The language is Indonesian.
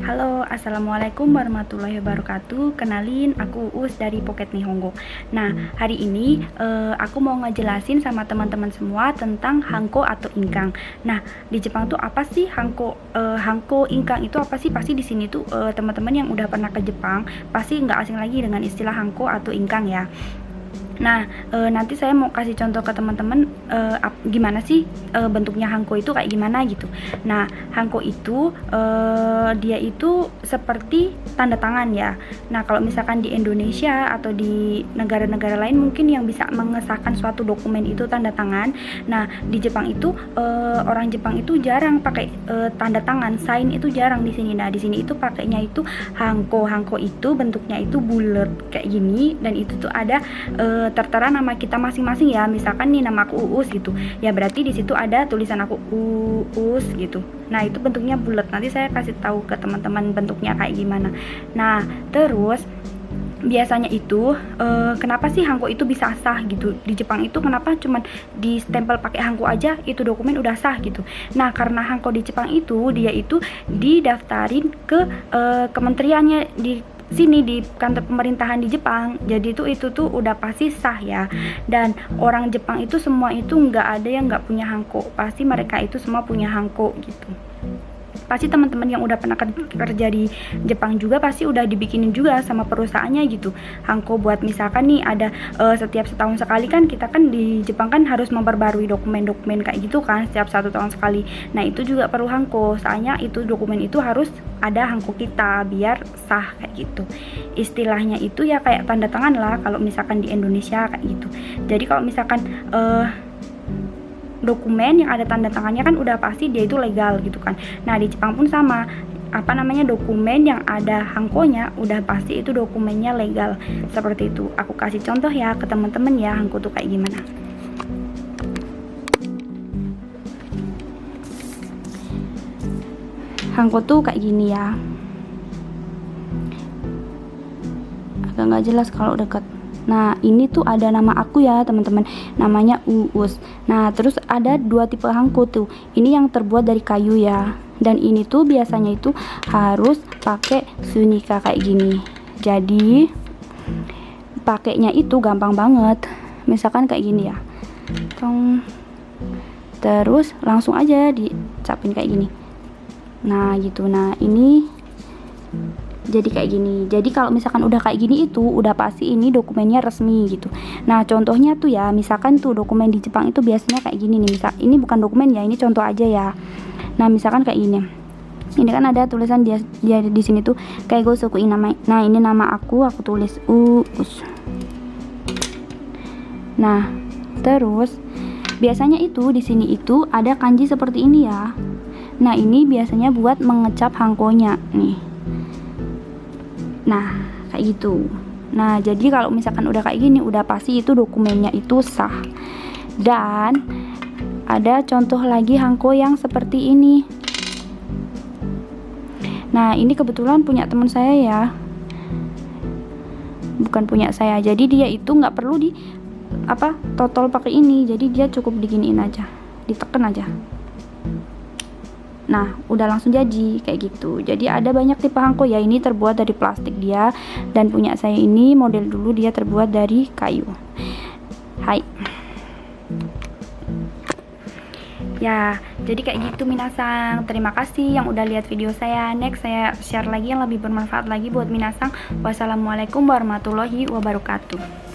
Halo, assalamualaikum warahmatullahi wabarakatuh. Kenalin, aku Uus dari Pocket Nihongo. Nah, hari ini aku mau ngejelasin sama teman-teman semua tentang hanko atau ingkang. Nah, di Jepang tuh apa sih hanko? Hanko, ingkang itu apa sih? Pasti di sini tuh teman-teman yang udah pernah ke Jepang pasti nggak asing lagi dengan istilah hanko atau ingkang ya. Nah, nanti saya mau kasih contoh ke teman-teman gimana sih bentuknya hanko itu kayak gimana gitu. Nah, hanko itu dia itu seperti tanda tangan ya. Nah, kalau misalkan di Indonesia atau di negara-negara lain mungkin yang bisa mengesahkan suatu dokumen itu tanda tangan. Nah, di Jepang itu orang Jepang itu jarang pakai tanda tangan, sign itu jarang di sini. Nah, di sini itu pakainya itu hanko. Hanko itu bentuknya itu bulat kayak gini dan itu tuh ada tertera nama kita masing-masing ya. Misalkan nih nama aku Uus gitu. Ya berarti di situ ada tulisan aku Uus gitu. Nah, itu bentuknya bulat. Nanti saya kasih tahu ke teman-teman bentuknya kayak gimana. Nah, terus biasanya itu kenapa sih hanko itu bisa sah gitu di Jepang itu, kenapa cuman di stempel pakai hanko aja itu dokumen udah sah gitu. Nah, karena hanko di Jepang itu dia itu didaftarin ke kementeriannya di sini di kantor pemerintahan di Jepang. Jadi itu tuh udah pasti sah ya. Dan orang Jepang itu semua itu nggak ada yang nggak punya hanko, pasti mereka itu semua punya hanko gitu. Pasti teman-teman yang udah pernah kerja di Jepang juga pasti udah dibikinin juga sama perusahaannya gitu hanko, buat misalkan nih ada setiap setahun sekali kan kita kan di Jepang kan harus memperbarui dokumen-dokumen kayak gitu kan setiap 1 tahun sekali. Nah, itu juga perlu hanko, soalnya itu dokumen itu harus ada hanko kita biar sah kayak gitu. Istilahnya itu ya kayak tanda tangan lah kalau misalkan di Indonesia kayak gitu. Jadi kalau misalkan dokumen yang ada tanda tangannya kan udah pasti dia itu legal gitu kan. Nah, di Jepang pun sama, dokumen yang ada hankonya udah pasti itu dokumennya legal seperti itu. Aku kasih contoh ya ke teman-teman ya hanko tuh kayak gimana. Hanko tuh kayak gini ya, agak nggak jelas kalau dekat. Nah, ini tuh ada nama aku ya teman-teman, namanya Uus. Nah, terus ada 2 tipe hanko tuh. Ini yang terbuat dari kayu ya, dan ini tuh biasanya itu harus pakai sunika kayak gini. Jadi pakainya itu gampang banget. Misalkan kayak gini ya, terus langsung aja dicapin kayak gini. Nah gitu. Nah, ini jadi kayak gini. Jadi kalau misalkan udah kayak gini itu udah pasti ini dokumennya resmi gitu. Nah, contohnya tuh ya, misalkan tuh dokumen di Jepang itu biasanya kayak gini nih. Misal ini bukan dokumen ya, ini contoh aja ya. Nah, misalkan kayak gini. Ini kan ada tulisan dia di sini tuh kayak gue suku nama. Nah, ini nama aku tulis Uus. Nah, terus biasanya itu di sini itu ada kanji seperti ini ya. Nah, ini biasanya buat mengecap hankonya nih. Nah, kayak gitu. Nah, jadi kalau misalkan udah kayak gini udah pasti itu dokumennya itu sah. Dan ada contoh lagi hanko yang seperti ini. Nah, ini kebetulan punya teman saya ya, bukan punya saya. Jadi dia itu nggak perlu totol pakai ini. Jadi dia cukup diginiin aja, ditekan aja. Nah, udah langsung jadi kayak gitu. Jadi ada banyak tipe hanko ya. Ini terbuat dari plastik dia, dan punya saya ini model dulu dia terbuat dari kayu. Hai. Ya, jadi kayak gitu minasang. Terima kasih yang udah lihat video saya. Next saya share lagi yang lebih bermanfaat lagi buat minasang. Wassalamualaikum warahmatullahi wabarakatuh.